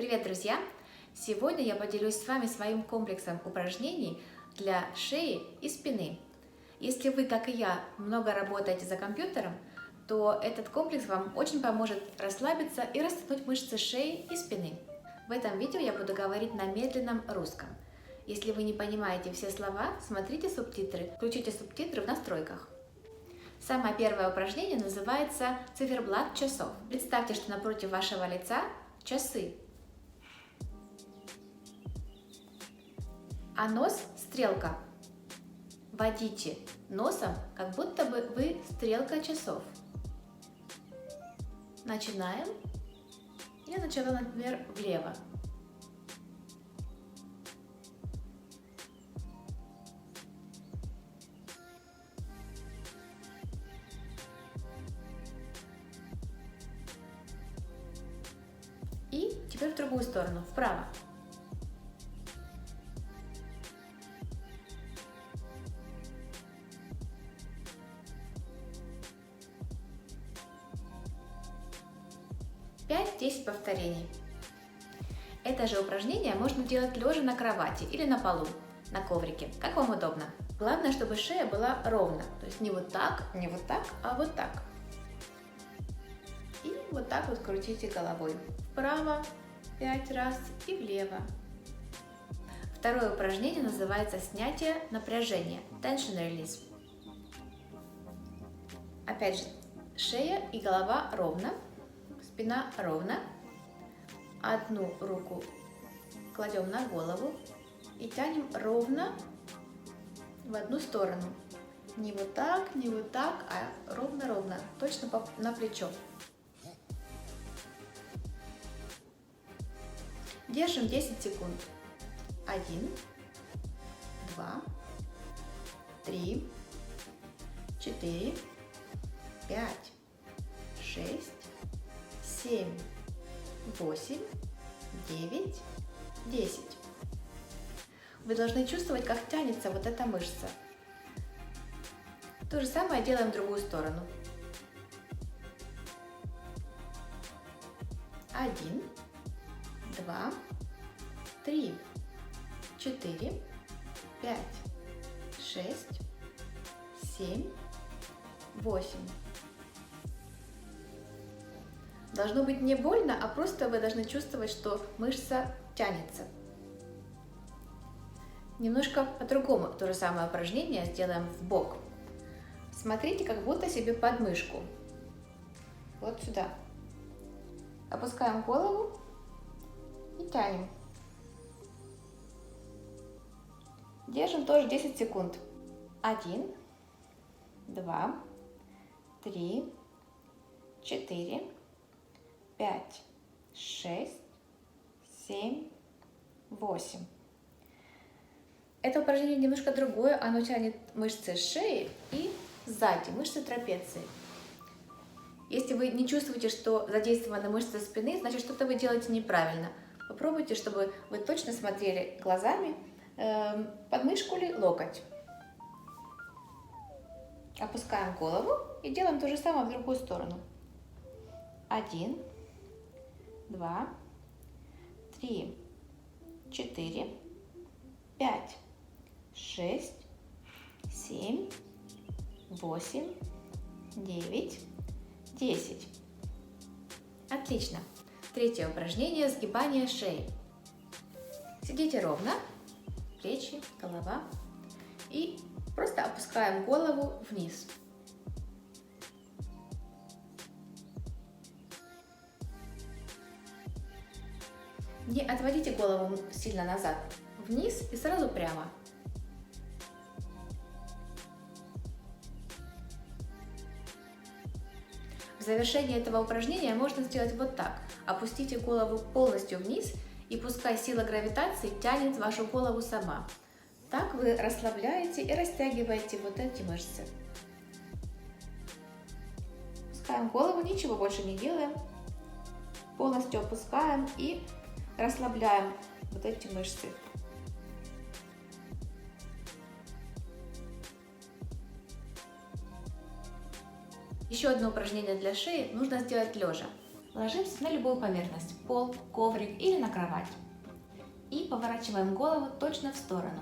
Привет, друзья! Сегодня я поделюсь с вами своим комплексом упражнений для шеи и спины. Если вы, как и я, много работаете за компьютером, то этот комплекс вам очень поможет расслабиться и растянуть мышцы шеи и спины. В этом видео я буду говорить на медленном русском. Если вы не понимаете все слова, смотрите субтитры, включите субтитры в настройках. Самое первое упражнение называется циферблат часов. Представьте, что напротив вашего лица часы, а нос – стрелка. Водите носом, как будто бы вы стрелка часов. Начинаем. Я начала, например, влево. И теперь в другую сторону, вправо. Пять-10 повторений. Это же упражнение можно делать лежа на кровати или на полу, на коврике, как вам удобно. Главное, чтобы шея была ровно, то есть не вот так, а вот так. И вот так вот крутите головой. Вправо 5 раз и влево. Второе упражнение называется снятие напряжения, tension release. Опять же, шея и голова ровно. Спина ровно. Одну руку кладем на голову и тянем ровно в одну сторону. Не вот так, а ровно-ровно, точно на плечо. Держим 10 секунд. 1, 2, 3, 4, 5, 6, 7, 8, 9, 10. Вы должны чувствовать, как тянется вот эта мышца. То же самое делаем в другую сторону. 1, 2, 3, 4, 5, 6, 7, 8. Должно быть не больно, а просто вы должны чувствовать, что мышца тянется. Немножко по-другому то же самое упражнение сделаем в бок. Смотрите, как будто себе подмышку. Вот сюда. Опускаем голову и тянем. Держим тоже 10 секунд. 1, 2, 3, 4, 5, 6, 7, 8. Это упражнение немножко другое, оно тянет мышцы шеи и сзади, мышцы трапеции. Если вы не чувствуете, что задействованы мышцы спины, значит, что-то вы делаете неправильно. Попробуйте, чтобы вы точно смотрели глазами, подмышку или локоть. Опускаем голову и делаем то же самое в другую сторону. 1, 2, 3, 4, 5, 6, 7, 8, 9, 10. Отлично. Третье упражнение – сгибание шеи. Сидите ровно, плечи, голова, и просто опускаем голову вниз. Не отводите голову сильно назад, вниз и сразу прямо. В завершении этого упражнения можно сделать вот так. Опустите голову полностью вниз, и пускай сила гравитации тянет вашу голову сама. Так вы расслабляете и растягиваете вот эти мышцы. Опускаем голову, ничего больше не делаем. Полностью опускаем и расслабляем вот эти мышцы. Еще одно упражнение для шеи нужно сделать лежа. Ложимся на любую поверхность, пол, коврик или на кровать. И поворачиваем голову точно в сторону.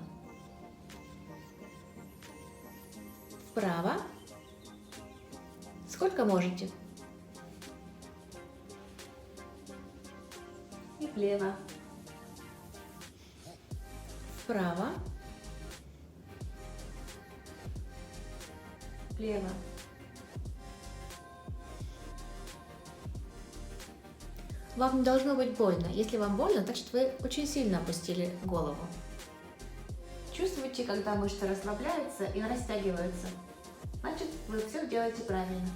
Вправо. Сколько можете. И влево. Вправо. Влево. Вам не должно быть больно. Если вам больно, значит вы очень сильно опустили голову. Чувствуете, когда мышцы расслабляются и растягиваются? Значит, вы все делаете правильно.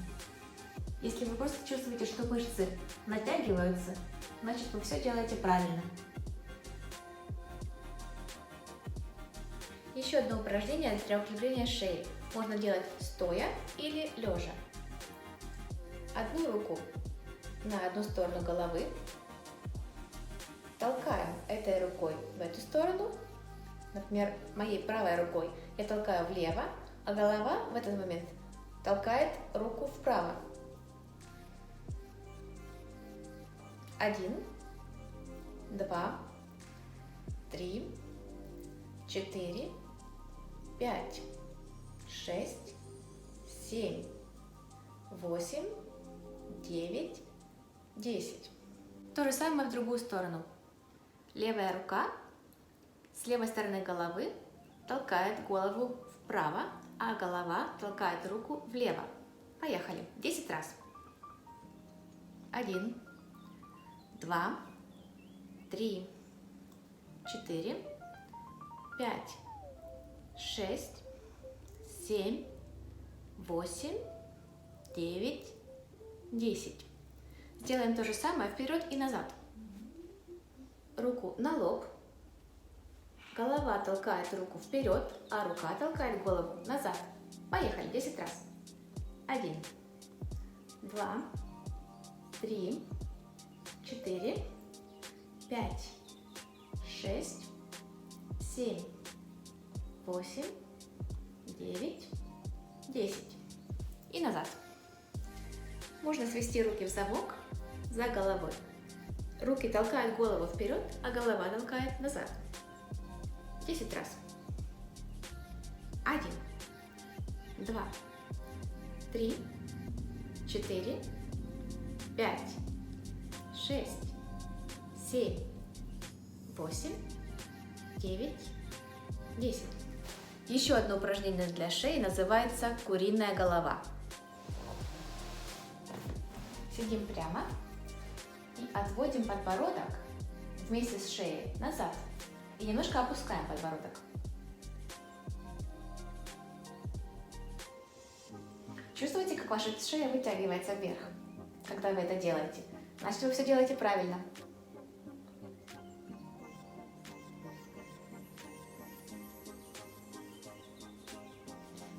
Если вы просто чувствуете, что мышцы натягиваются, значит, вы все делаете правильно. Еще одно упражнение для укрепления шеи. Можно делать стоя или лежа. Одну руку на одну сторону головы. Толкаем этой рукой в эту сторону. Например, моей правой рукой я толкаю влево, а голова в этот момент толкает руку вправо. 1, 2, 3, 4, 5, 6, 7, 8, 9, 10. То же самое в другую сторону. Левая рука с левой стороны головы толкает голову вправо, а голова толкает руку влево. Поехали. 10 раз. 1, 2, 3, 4, 5, 6, 7, 8, 9, 10. Сделаем то же самое вперед и назад. Руку на лоб. Голова толкает руку вперед, а рука толкает голову назад. Поехали. 10 раз. 1, 2, 3, 4, 5, 6, 7, 8, 9, 10. И назад. Можно свести руки в замок за головой. Руки толкают голову вперед, а голова толкает назад. 10 раз. 1, 2, 3, 4, 5, 6, 7, 8, 9, 10. Еще одно упражнение для шеи называется куриная голова. Сидим прямо и отводим подбородок вместе с шеей назад и немножко опускаем подбородок. Чувствуете, как ваша шея вытягивается вверх, когда вы это делаете? Значит, вы все делаете правильно.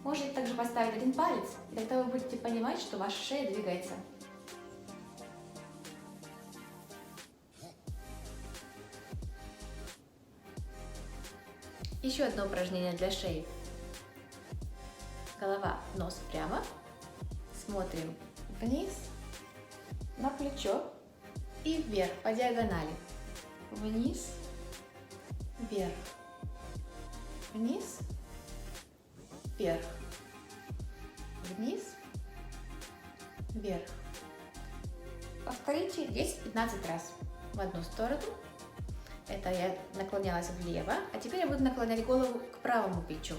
Можете также поставить один палец, и тогда вы будете понимать, что ваша шея двигается. Еще одно упражнение для шеи. Голова, нос прямо. Смотрим вниз, на плечо и вверх по диагонали. Вниз, вверх, вниз, вверх, вниз, вверх. Повторите 10-15 раз в одну сторону. Это я наклонялась влево, а теперь я буду наклонять голову к правому плечу.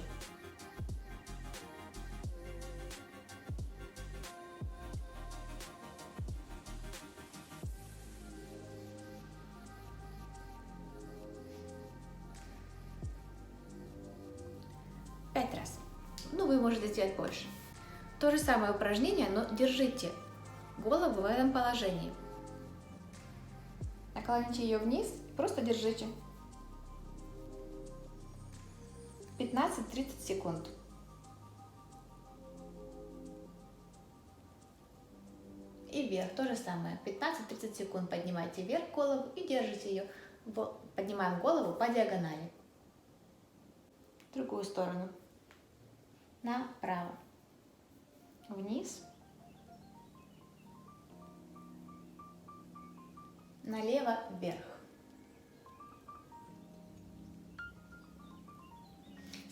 Пять раз. Ну, вы можете сделать больше. То же самое упражнение, но держите голову в этом положении. Наклоните ее вниз, просто держите. 15-30 секунд. И вверх то же самое. 15-30 секунд поднимайте вверх голову и держите ее. Поднимаем голову по диагонали. В другую сторону. Направо. Вниз. налево, вверх.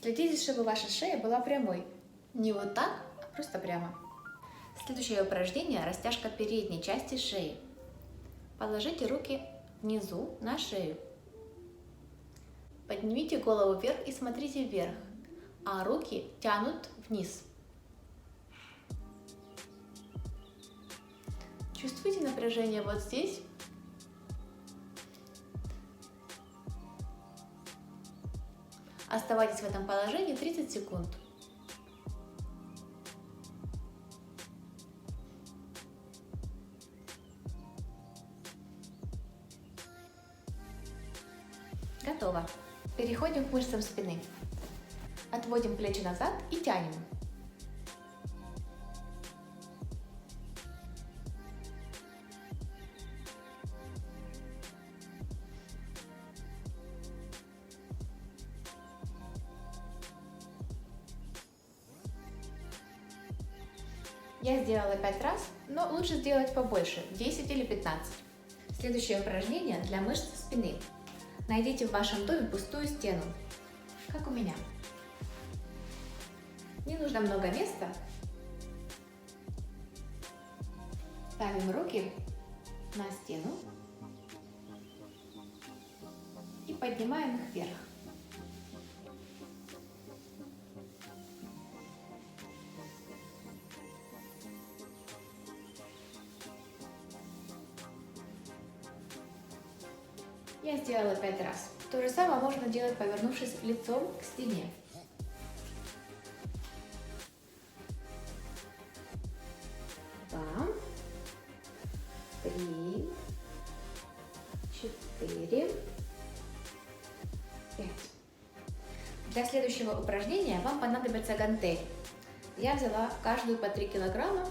Следите, чтобы ваша шея была прямой. Не вот так, а просто прямо. Следующее упражнение – растяжка передней части шеи. Положите руки внизу на шею. Поднимите голову вверх и смотрите вверх, а руки тянут вниз. Чувствуете напряжение вот здесь? Оставайтесь в этом положении 30 секунд. Готово. Переходим к мышцам спины. Отводим плечи назад и тянем. Я сделала 5 раз, но лучше сделать побольше, 10 или 15. Следующее упражнение для мышц спины. Найдите в вашем доме пустую стену, как у меня. Не нужно много места. Ставим руки на стену и поднимаем их вверх. Я сделала 5 раз. То же самое можно делать, повернувшись лицом к стене. Два, 3, 4, 5. Для следующего упражнения вам понадобятся гантели. Я взяла каждую по 3 килограмма.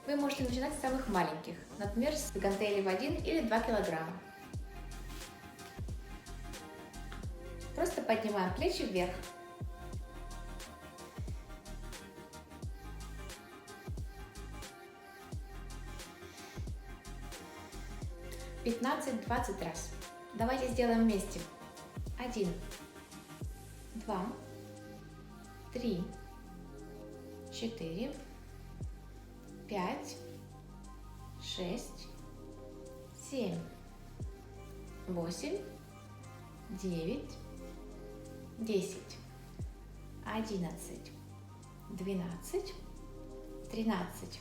Вы можете начинать с самых маленьких, например, с гантелей в 1 или 2 килограмма. Просто поднимаем плечи вверх. (15-20 раз). Давайте сделаем вместе. 1, 2, 3, 4, 5, 6, 7, 8, 9, 10, 11, 12, 13,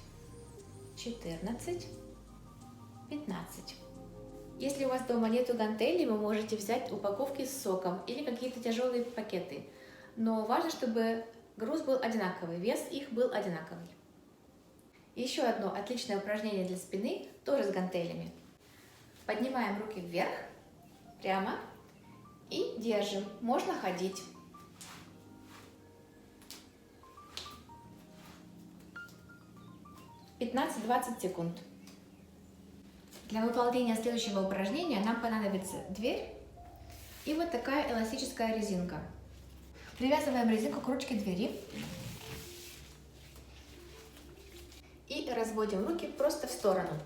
14, 15. Если у вас дома нету гантелей, вы можете взять упаковки с соком или какие-то тяжелые пакеты. Но важно, чтобы груз был одинаковый, вес их был одинаковый. Еще одно отличное упражнение для спины, тоже с гантелями. Поднимаем руки вверх, прямо. И держим. Можно ходить. (15-20 секунд). Для выполнения следующего упражнения нам понадобится дверь и вот такая эластическая резинка. Привязываем резинку к ручке двери и разводим руки просто в сторону.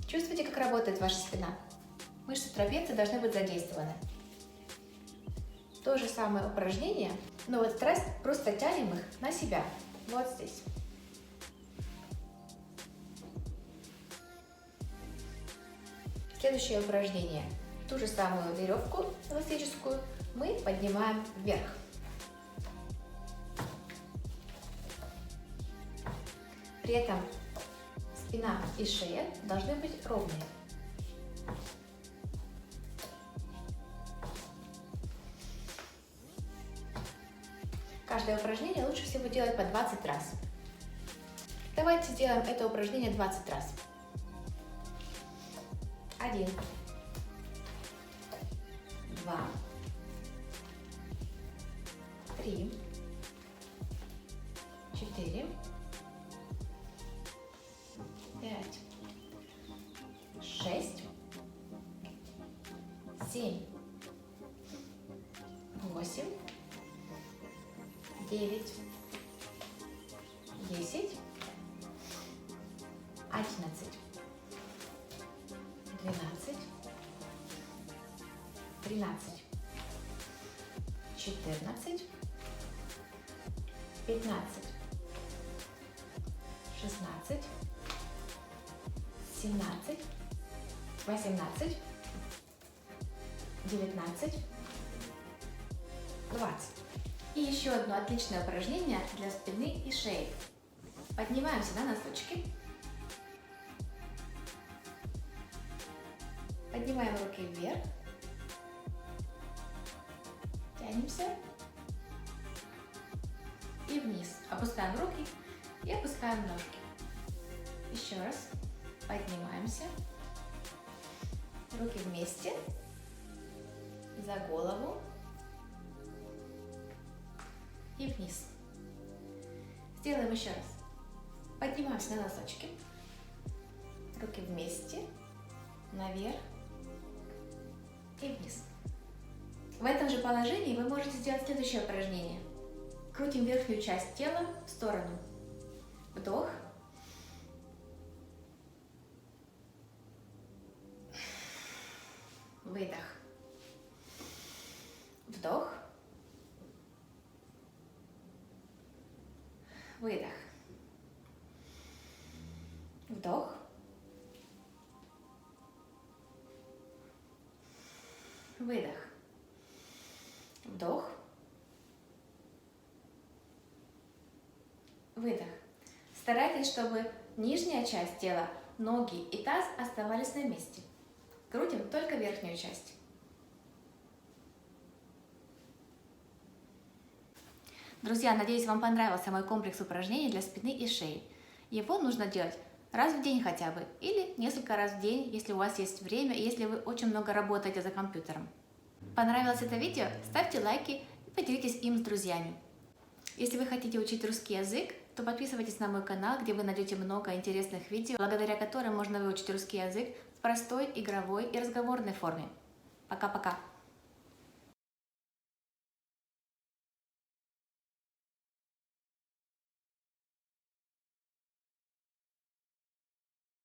Чувствуете, как работает ваша спина? Мышцы трапеции должны быть задействованы. То же самое упражнение, но в этот раз просто тянем их на себя, вот здесь. Следующее упражнение. Ту же самую веревку эластическую мы поднимаем вверх. При этом спина и шея должны быть ровные. Каждое упражнение лучше всего делать по 20 раз. Давайте сделаем это упражнение 20 раз. 1, 2, 3, 4, 5, 6, 7, 8, 9, 10, 11, 12, 13, 14, 15, 16, 17, 18, 19, 20. И еще одно отличное упражнение для спины и шеи. Поднимаемся на носочки. Поднимаем руки вверх. Тянемся. И вниз. Опускаем руки и опускаем ножки. Еще раз. Поднимаемся. Руки вместе. За голову. И вниз. Сделаем еще раз. Поднимаемся на носочки. Руки вместе. Наверх. И вниз. В этом же положении вы можете сделать следующее упражнение. Крутим верхнюю часть тела в сторону. Вдох. Выдох. Вдох. Выдох. Вдох. Выдох. Вдох. Выдох. Старайтесь, чтобы нижняя часть тела, ноги и таз оставались на месте. Крутим только верхнюю часть. Друзья, надеюсь, вам понравился мой комплекс упражнений для спины и шеи. Его нужно делать раз в день хотя бы, или несколько раз в день, если у вас есть время и если вы очень много работаете за компьютером. Понравилось это видео? Ставьте лайки и поделитесь им с друзьями. Если вы хотите учить русский язык, то подписывайтесь на мой канал, где вы найдете много интересных видео, благодаря которым можно выучить русский язык в простой, игровой и разговорной форме. Пока-пока!